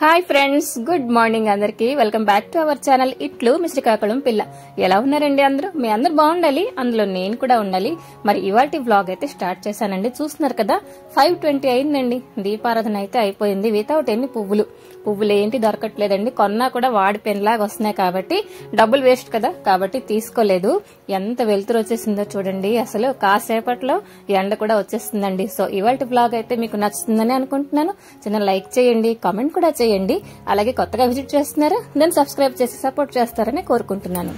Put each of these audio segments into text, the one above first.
Hi friends, good morning అందరికి. Welcome back to our channel ఇట్లు మీ శ్రీకాకుళం పిల్ల. ఎలా ఉన్నారండి అందరూ? మీ అందరు బాగుండాలి, అందులో నేను కూడా ఉండాలి. మరి ఇవాల్టి వ్లాగ్ అయితే స్టార్ట్ చేశానండి. చూస్తున్నారు కదా, 5:20 అయిందండి. దీపారాధన అయితే అయిపోయింది. వితౌట్ ఎన్ని పువ్వులు ఏంటి దొరకట్లేదండి. కొన్నా కూడా వాడిపోయినలాగా వస్తున్నాయి కాబట్టి డబ్బులు వేస్ట్ కదా, కాబట్టి తీసుకోలేదు. ఎంత వెలుతురు వచ్చేసిందో చూడండి. అసలు కాసేపట్లో ఎండ కూడా వచ్చేస్తుందండి. సో ఇవాల్టి వ్లాగ్ అయితే మీకు నచ్చుతుందని అనుకుంటున్నాను. చిన్న లైక్ చేయండి, కామెంట్ కూడా చేయండి. అలాగే కొత్తగా విజిట్ చేస్తున్నారా, దెన్ సబ్స్క్రైబ్ చేసి సపోర్ట్ చేస్తారని కోరుకుంటున్నాను.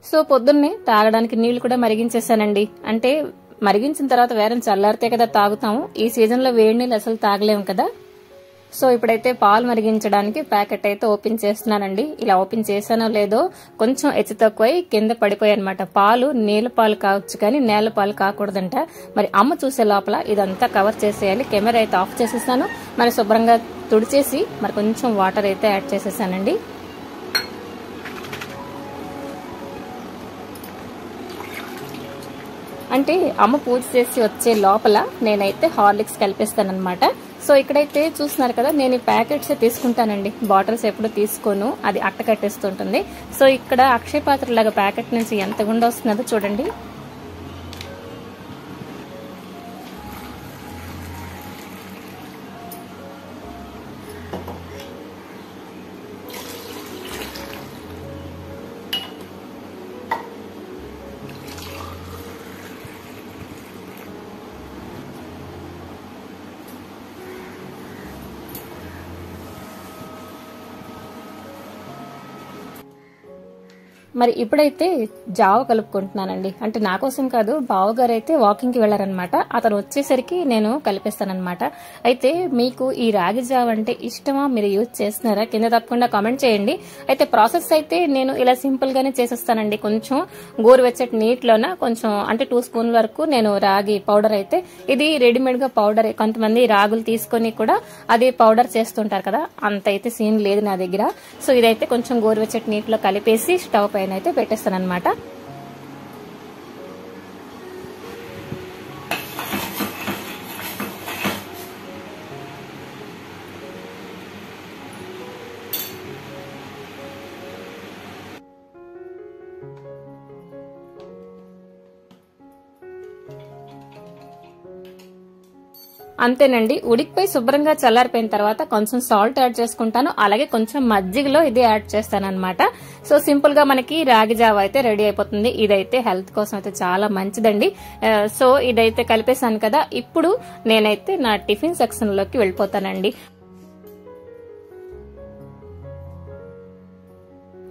సో పొద్దున్నే తాగడానికి నీళ్లు కూడా మరిగించేసానండి. అంటే మరిగించిన తర్వాత వేరే చల్లారితే కదా తాగుతాము. ఈ సీజన్ లో వేడి నీళ్ళు అసలు తాగలేము కదా. సో ఇప్పుడైతే పాలు మరిగించడానికి ప్యాకెట్ అయితే ఓపెన్ చేస్తున్నానండి. ఇలా ఓపెన్ చేసానో లేదో కొంచెం హెచ్చు తక్కువై కింద పడిపోయాయి అనమాట. పాలు నీళ్ళ పాలు కావచ్చు కానీ నేల పాలు కాకూడదంట. మరి అమ్మ చూసే లోపల ఇదంతా కవర్ చేసేయాలి. కెమెరా అయితే ఆఫ్ చేసేసాను. మరి శుభ్రంగా తుడిచేసి మరి కొంచెం వాటర్ అయితే యాడ్ చేసేసానండి. అంటే అమ్మ పూజ చేసి వచ్చే లోపల నేనైతే హార్లిక్స్ కలిపేస్తానమాట. సో ఇక్కడైతే చూస్తున్నారు కదా, నేను ఈ ప్యాకెట్స్ తీసుకుంటానండి. బాటిల్స్ ఎప్పుడు తీసుకోను, అది అట్ట కట్టేస్తుంటుంది. సో ఇక్కడ అక్షయ పాత్ర లాగా ప్యాకెట్ నుంచి ఎంత గుండె వస్తున్నదో చూడండి. మరి ఇప్పుడైతే జావ కలుపుకుంటున్నానండి. అంటే నా కోసం కాదు, బావగారు అయితే వాకింగ్ కి వెళ్లారనమాట. అతను వచ్చేసరికి నేను కలిపేస్తానమాట. అయితే మీకు ఈ రాగి జావ అంటే ఇష్టమా, మీరు యూజ్ చేస్తున్నారా, కింద తప్పకుండా కామెంట్ చేయండి. అయితే ప్రాసెస్ అయితే నేను ఇలా సింపుల్ గానే చేసేస్తానండి. కొంచెం గోరువెచ్చటి నీటిలోన కొంచెం అంటే 2 స్పూన్ల వరకు నేను రాగి పౌడర్ అయితే, ఇది రెడీమేడ్ గా పౌడర్, కొంతమంది రాగులు తీసుకొని కూడా అది పౌడర్ చేస్తుంటారు కదా, అంత అయితే సీన్ లేదు నా దగ్గర. సో ఇదైతే కొంచెం గోరువెచ్చటి నీటిలో కలిపేసి స్టవ్ పైన అయితే పెట్టేస్తాను అనమాట. అంతేనండి. ఉడికిపోయి శుభ్రంగా చల్లారిపోయిన తర్వాత కొంచెం సాల్ట్ యాడ్ చేసుకుంటాను. అలాగే కొంచెం మజ్జిగలో ఇది యాడ్ చేస్తాను అనమాట. సో సింపుల్ గా మనకి రాగి జావ అయితే రెడీ అయిపోతుంది. ఇదైతే హెల్త్ కోసం అయితే చాలా మంచిదండి. సో ఇదైతే కలిపేశాను కదా, ఇప్పుడు నేనైతే నా టిఫిన్ సెక్షన్ లోకి వెళ్ళిపోతానండి.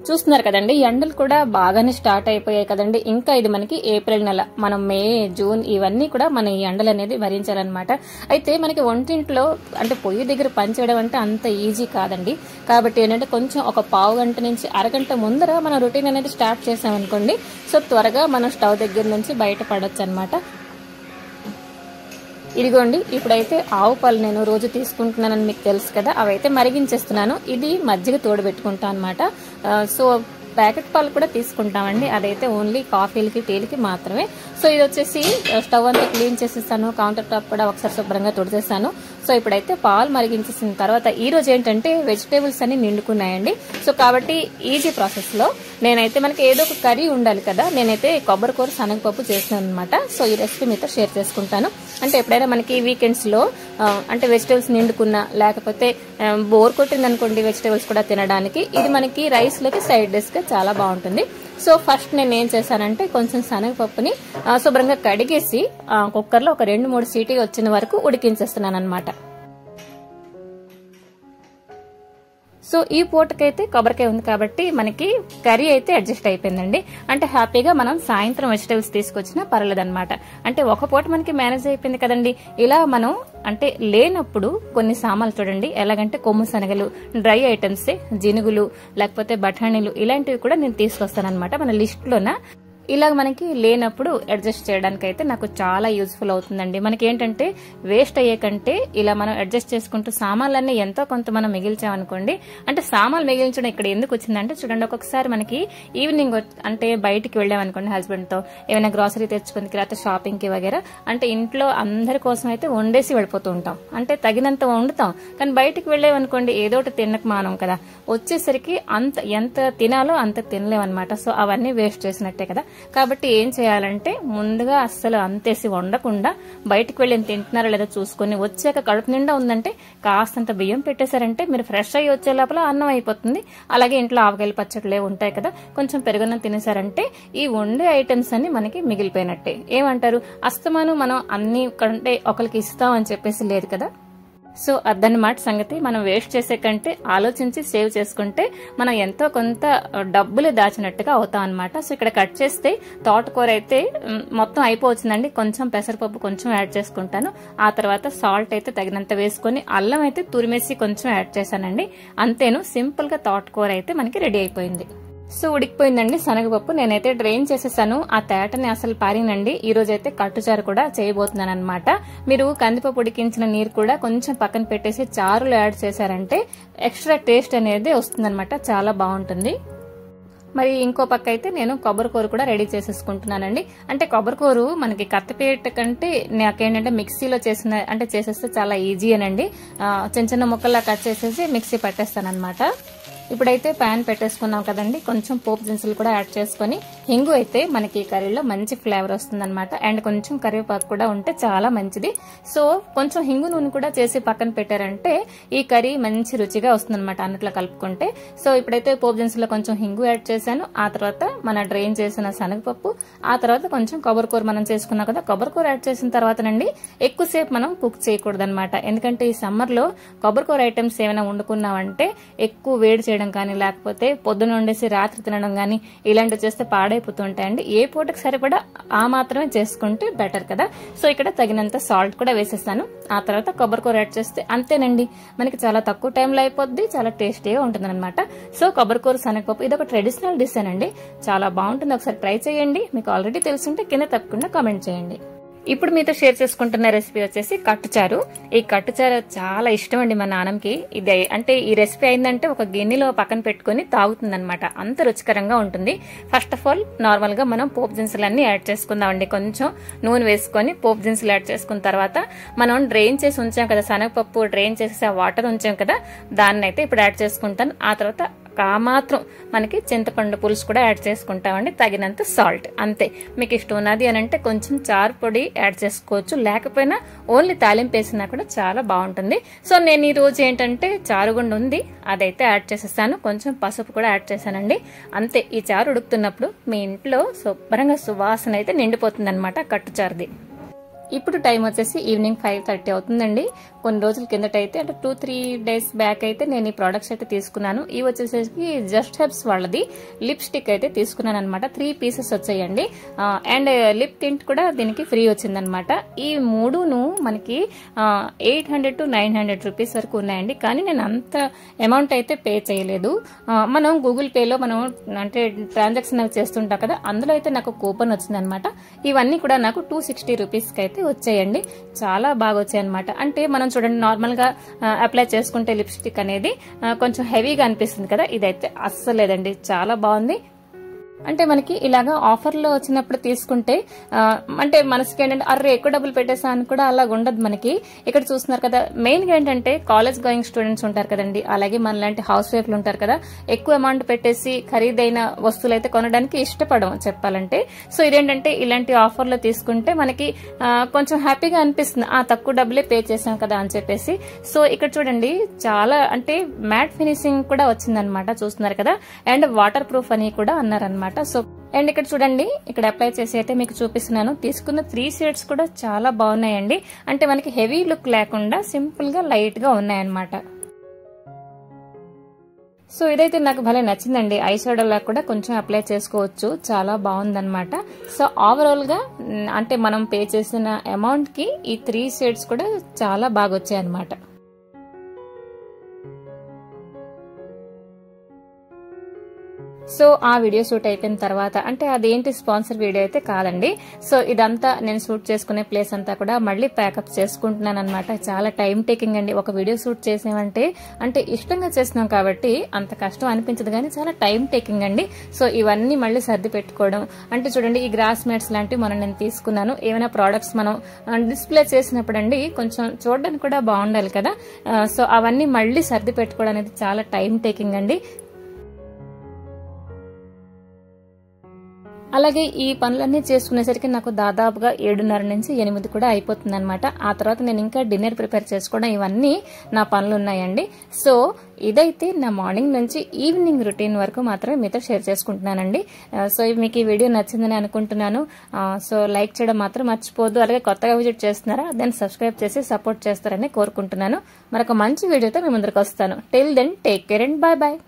చూస్తున్నారు కదండి, ఎండలు కూడా బాగానే స్టార్ట్ అయిపోయాయి కదండి. ఇంకా ఇది మనకి ఏప్రిల్ నెల, మనం మే, జూన్ ఇవన్నీ కూడా మన ఈ ఎండలు అనేది భరించాలన్నమాట. అయితే మనకి వంటింట్లో అంటే పొయ్యి దగ్గర పనిచేయడం అంటే అంత ఈజీ కాదండి. కాబట్టి ఏంటంటే కొంచెం ఒక పావు గంట నుంచి అరగంట ముందర మన రొటీన్ అనేది స్టార్ట్ చేసామనుకోండి, సో త్వరగా మనం స్టవ్ దగ్గర నుంచి బయటపడొచ్చు అనమాట. ఇదిగోండి, ఇప్పుడైతే ఆవు పాలు నేను రోజు తీసుకుంటున్నానని మీకు తెలుసు కదా, అవైతే మరిగించేస్తున్నాను. ఇది మజ్జిగ తోడు పెట్టుకుంటాను అనమాట. సో ప్యాకెట్ పాలు కూడా తీసుకుంటామండి, అదైతే ఓన్లీ కాఫీలకి టీలకి మాత్రమే. సో ఇది వచ్చేసి స్టవ్ అంతా క్లీన్ చేసేసాను, కౌంటర్ టాప్ కూడా ఒకసారి శుభ్రంగా తుడిచేసాను. సో ఇప్పుడైతే పాలు మరిగించేసిన తర్వాత ఈ రోజు ఏంటంటే వెజిటేబుల్స్ అన్ని నిండుకున్నాయండి. సో కాబట్టి ఈజీ ప్రాసెస్ లో నేనైతే మనకి ఏదో ఒక కర్రీ ఉండాలి కదా, నేనైతే కొబ్బరి కూర శనగపప్పు చేసినాను అనమాట. సో ఈ రెసిపీ మీతో షేర్ చేసుకుంటాను. అంటే ఎప్పుడైనా మనకి వీకెండ్స్ లో అంటే వెజిటేబుల్స్ నిండుకున్నా, లేకపోతే బోర్ కొట్టింది అనుకోండి వెజిటేబుల్స్ కూడా తినడానికి, ఇది మనకి రైస్ లోకి సైడ్ డిష్ గా చాలా బాగుంటుంది. సో ఫస్ట్ నేను ఏం చేశానంటే కొంచెం శనగపప్పుని శుభ్రంగా కడిగేసి కుక్కర్ లో ఒక 2-3 సీటీ వచ్చిన వరకు ఉడికించేస్తున్నాను అనమాట. సో ఈ పూటకైతే కొబ్బరికాయ ఉంది కాబట్టి మనకి కర్రీ అయితే అడ్జస్ట్ అయిపోయిందండి. అంటే హ్యాపీగా మనం సాయంత్రం వెజిటబుల్స్ తీసుకొచ్చినా పర్లేదన్నమాట. అంటే ఒక పూట మనకి మేనేజ్ అయిపోయింది కదండి. ఇలా మనం అంటే లేనప్పుడు కొన్ని సామాన్లు చూడండి ఎలాగంటే కొమ్ము శనగలు, డ్రై ఐటమ్స్, జినుగులు, లేకపోతే బఠానీలు ఇలాంటివి కూడా నేను తీసుకొస్తానన్నమాట మన లిస్ట్ లోన. ఇలాగ మనకి లేనప్పుడు అడ్జస్ట్ చేయడానికి అయితే నాకు చాలా యూజ్ఫుల్ అవుతుందండి. మనకి ఏంటంటే వేస్ట్ అయ్యే కంటే ఇలా మనం అడ్జస్ట్ చేసుకుంటూ సామాన్లన్నీ ఎంతో కొంత మనం మిగిల్చామనుకోండి. అంటే సామాన్లు మిగిల్చడం ఇక్కడ ఎందుకు వచ్చిందంటే చూడండి, ఒక్కొక్కసారి మనకి ఈవినింగ్ అంటే బయటికి వెళ్ళామనుకోండి హస్బెండ్ తో ఏమైనా గ్రాసరీ తెచ్చుకుందికి లేకపోతే షాపింగ్ కి వగేరా, అంటే ఇంట్లో అందరి కోసం అయితే వండేసి వెళ్ళిపోతూ ఉంటాం. అంటే తగినంత వండుతాం, కానీ బయటికి వెళ్ళామనుకోండి ఏదో ఒకటి తినక మానం కదా, వచ్చేసరికి ఎంత తినాలో అంత తినలేమన్నమాట. సో అవన్నీ వేస్ట్ చేసినట్టే కదా. కాబట్టి ఏం చేయాలంటే ముందుగా అస్సలు అంతేసి వండకుండా బయటకు వెళ్ళి తింటున్నారో లేదో చూసుకుని వచ్చాక కడుపు నిండా ఉందంటే కాస్తంత బియ్యం పెట్టేశారంటే మీరు ఫ్రెష్ అయ్యి వచ్చే లోపల అన్నం అయిపోతుంది. అలాగే ఇంట్లో ఆవకాయలు పచ్చట్లే ఉంటాయి కదా, కొంచెం పెరుగున్నం తినేశారంటే ఈ వండే ఐటమ్స్ అన్ని మనకి మిగిలిపోయినట్టే. ఏమంటారు, అస్తమానం మనం అన్ని కంటే ఒకరికి ఇస్తాం అని చెప్పేసి లేదు కదా. సో అదన్నమాట సంగతి. మనం వేస్ట్ చేసే కంటే ఆలోచించి సేవ్ చేసుకుంటే మనం ఎంతో కొంత డబ్బులు దాచినట్టుగా అవుతాం అనమాట. సో ఇక్కడ కట్ చేస్తే తోటకూర అయితే మొత్తం అయిపోవచ్చిందండి. కొంచెం పెసరపప్పు కొంచెం యాడ్ చేసుకుంటాను. ఆ తర్వాత సాల్ట్ అయితే తగినంత వేసుకుని అల్లం అయితే తురిమేసి కొంచెం యాడ్ చేశానండి. అంతేను, సింపుల్ గా తోటకూర అయితే మనకి రెడీ అయిపోయింది. సో ఉడికిపోయిందండి శనగపప్పు. నేనైతే డ్రైన్ చేసేసాను, ఆ తేటని అసలు పారినండి. ఈ రోజు అయితే కట్టుచారు కూడా చేయబోతున్నాను అనమాట. మీరు కందిపప్పు ఉడికించిన నీరు కూడా కొంచెం పక్కన పెట్టేసి చారులో యాడ్ చేశారంటే ఎక్స్ట్రా టేస్ట్ అనేది వస్తుందన్నమాట, చాలా బాగుంటుంది. మరి ఇంకో పక్క అయితే నేను కొబ్బరికూర కూడా రెడీ చేసేసుకుంటున్నానండి. అంటే కొబ్బరికూర మనకి కత్తిపీట కంటే నాకేంటంటే మిక్సీలో చేసేస్తే చాలా ఈజీ అనండి. చిన్న చిన్న ముక్కల్లా కట్ చేసేసి మిక్సీ పట్టేస్తానన్నమాట. ఇప్పుడైతే ప్యాన్ పెట్టేసుకున్నాం కదండి, కొంచెం పోపు దినుసులు కూడా యాడ్ చేసుకుని, హింగు అయితే మనకి కర్రీలో మంచి ఫ్లేవర్ వస్తుందన్నమాట. అండ్ కొంచెం కరివేపాకు కూడా ఉంటే చాలా మంచిది. సో కొంచెం హింగు నూనె కూడా చేసి పక్కన పెట్టారంటే ఈ కర్రీ మంచి రుచిగా వస్తుందన్నమాట అన్నిట్లో కలుపుకుంటే. సో ఇప్పుడైతే పోపు దినుసులో కొంచెం హింగు యాడ్ చేశాను. ఆ తర్వాత మన డ్రైన్ చేసిన శనగపప్పు, ఆ తర్వాత కొంచెం కొబ్బరికూర మనం చేసుకున్నాం కదా, కొబ్బరికూర యాడ్ చేసిన తర్వాతనండి ఎక్కువసేపు మనం కుక్ చేయకూడదు అనమాట. ఎందుకంటే ఈ సమ్మర్ లో కొబ్బరికూర ఐటమ్స్ ఏమైనా వండుకున్నామంటే ఎక్కువ వేడి చేయడం కానీ లేకపోతే పొద్దున వండేసి రాత్రి తినడం కానీ ఇలాంటివి చేస్తే పాడైపోతుంటాయండి. ఏ పూటకి సరిపడా ఆ మాత్రమే చేసుకుంటే బెటర్ కదా. సో ఇక్కడ తగినంత సాల్ట్ కూడా వేసేస్తాను. ఆ తర్వాత కొబ్బరికూర యాడ్ చేస్తే అంతేనండి, మనకి చాలా తక్కువ టైంలో అయిపోద్ది, చాలా టేస్టీగా ఉంటుంది అనమాట. సో కొబ్బరికూర శనగపప్పు ఇది ఒక ట్రెడిషనల్ డిష్ అండి, చాలా బాగుంటుంది. ఒకసారి ట్రై చేయండి. మీకు ఆల్రెడీ తెలుసుంటే కింద తప్పకుండా కామెంట్ చేయండి. ఇప్పుడు మీతో షేర్ చేసుకుంటున్న రెసిపీ వచ్చేసి కట్టుచారు. ఈ కట్టుచారు చాలా ఇష్టం అండి మా నాన్నకి. ఇది అంటే ఈ రెసిపీ అయిందంటే ఒక గిన్నెలో పక్కన పెట్టుకుని తాగుతుంది అనమాట, అంత రుచికరంగా ఉంటుంది. ఫస్ట్ ఆఫ్ ఆల్ నార్మల్ గా మనం పోపు దినుసులన్నీ యాడ్ చేసుకుందామండి. కొంచెం నూనె వేసుకొని పోపు దినుసులు యాడ్ చేసుకున్న తర్వాత మనం డ్రైన్ చేసి ఉంచాం కదా శనగపప్పు, డ్రైన్ చేసి ఆ వాటర్ ఉంచాం కదా, దాన్ని అయితే ఇప్పుడు యాడ్ చేసుకుంటాను. ఆ తర్వాత మాత్రం మనకి చింతపండు పులుసు కూడా యాడ్ చేసుకుంటామండి, తగినంత సాల్ట్, అంతే. మీకు ఇష్టం ఉన్నది అని అంటే కొంచెం చారు పొడి యాడ్ చేసుకోవచ్చు, లేకపోయినా ఓన్లీ తాలింపు వేసినా కూడా చాలా బాగుంటుంది. సో నేను ఈ రోజు ఏంటంటే చారుగుండు ఉంది, అదైతే యాడ్ చేసేసాను. కొంచెం పసుపు కూడా యాడ్ చేశానండి, అంతే. ఈ చారు ఉడుకుతున్నప్పుడు మీ ఇంట్లో శుభ్రంగా సువాసన అయితే నిండిపోతుంది అనమాట కట్టుచారుది. ఇప్పుడు టైం వచ్చేసి ఈవినింగ్ 5:30 అవుతుందండి. కొన్ని రోజుల కిందట అయితే అంటే 2-3 డేస్ బ్యాక్ అయితే నేను ఈ ప్రోడక్ట్స్ అయితే తీసుకున్నాను. ఇవి వచ్చేసరికి జస్ట్ హెర్బ్స్ వాళ్ళది లిప్స్టిక్ అయితే తీసుకున్నాను అనమాట. 3 పీసెస్ వచ్చాయండి. అండ్ లిప్ టింట్ కూడా దీనికి ఫ్రీ వచ్చిందనమాట. ఈ మూడును మనకి 800 to 900 రూపీస్ వరకు ఉన్నాయండి. కానీ నేను అంత అమౌంట్ అయితే పే చేయలేదు. మనం గూగుల్ పేలో మనం అంటే ట్రాన్సాక్షన్ అవి చేస్తుంటాం కదా, అందులో అయితే నాకు కూపన్ వచ్చిందనమాట. ఇవన్నీ కూడా నాకు 260 రూపీస్కి అయితే వచ్చాయండి. చాలా బాగా వచ్చాయి అనమాట. అంటే మనం చూడండి నార్మల్ గా అప్లై చేసుకుంటే లిప్స్టిక్ అనేది కొంచెం హెవీగా అనిపిస్తుంది కదా, ఇదైతే అస్సలు లేదండి, చాలా బాగుంది. అంటే మనకి ఇలాగా ఆఫర్లో వచ్చినప్పుడు తీసుకుంటే అంటే మనసుకి ఏంటంటే అర్రే ఎక్కువ డబ్బులు పెట్టేసా అని కూడా అలా ఉండదు మనకి. ఇక్కడ చూస్తున్నారు కదా, మెయిన్ గా ఏంటంటే కాలేజ్ గోయింగ్ స్టూడెంట్స్ ఉంటారు కదండి, అలాగే మనలాంటి హౌస్ వైఫ్లు ఉంటారు కదా, ఎక్కువ అమౌంట్ పెట్టేసి ఖరీదైన వస్తువులు అయితే కొనడానికి ఇష్టపడం చెప్పాలంటే. సో ఇదేంటంటే ఇలాంటి ఆఫర్లో తీసుకుంటే మనకి కొంచెం హ్యాపీగా అనిపిస్తుంది, తక్కువ డబ్బులే పే చేసాం కదా అని చెప్పేసి. సో ఇక్కడ చూడండి చాలా అంటే మ్యాట్ ఫినిషింగ్ కూడా వచ్చిందనమాట, చూస్తున్నారు కదా. అండ్ వాటర్ ప్రూఫ్ అని కూడా అన్నారనమాట. సో అండ్ ఇక్కడ చూడండి, ఇక్కడ అప్లై చేసి అయితే మీకు చూపిస్తున్నాను. తీసుకున్న 3 షేడ్స్ కూడా చాలా బాగున్నాయండి. అంటే మనకి హెవీ లుక్ లేకుండా సింపుల్ గా లైట్ గా ఉన్నాయన్నమాట. సో ఇదైతే నాకు భలే నచ్చిందండి. ఐ షాడో లా కూడా కొంచెం అప్లై చేసుకోవచ్చు, చాలా బాగుందన్నమాట. సో ఓవరాల్ గా అంటే మనం పే చేసిన అమౌంట్ కి ఈ 3 షేడ్స్ కూడా చాలా బాగా వచ్చాయి అన్నమాట. సో ఆ వీడియో షూట్ అయిపోయిన తర్వాత, అంటే అదేంటి స్పాన్సర్ వీడియో అయితే కాదండి. సో ఇదంతా నేను షూట్ చేసుకునే ప్లేస్ అంతా కూడా మళ్ళీ ప్యాకప్ చేసుకుంటున్నాను అనమాట. చాలా టైం టేకింగ్ అండి. ఒక వీడియో షూట్ చేసామంటే అంటే ఇష్టంగా చేస్తున్నాం కాబట్టి అంత కష్టం అనిపించదు, కానీ చాలా టైం టేకింగ్ అండి. సో ఇవన్నీ మళ్ళీ సర్ది పెట్టుకోవడం, అంటే చూడండి ఈ గ్రాస్ మ్యాట్స్ లాంటివి మనం నేను తీసుకున్నాను. ఏమైనా ప్రోడక్ట్స్ మనం డిస్ప్లే చేసినప్పుడు అండి కొంచెం చూడడానికి కూడా బాగుండాలి కదా. సో అవన్నీ మళ్ళీ సర్ది పెట్టుకోవడం అనేది చాలా టైం టేకింగ్ అండి. అలాగే ఈ పనులన్నీ చేసుకునేసరికి నాకు దాదాపుగా 7:30 నుంచి 8 కూడా అయిపోతుంది అనమాట. ఆ తర్వాత నేను ఇంకా డిన్నర్ ప్రిపేర్ చేసుకోవడం, ఇవన్నీ నా పనులు ఉన్నాయండి. సో ఇదైతే నా మార్నింగ్ నుంచి ఈవినింగ్ రొటీన్ వరకు మాత్రమే మీతో షేర్ చేసుకుంటున్నానండి. సో మీకు ఈ వీడియో నచ్చిందని అనుకుంటున్నాను. సో లైక్ చేయడం మాత్రం మర్చిపోద్దు. అలాగే కొత్తగా విజిట్ చేస్తున్నారా, దాన్ని సబ్స్క్రైబ్ చేసి సపోర్ట్ చేస్తారని కోరుకుంటున్నాను. మరొక మంచి వీడియోతో మీ ముందరికి వస్తాను. Till then take care and bye bye.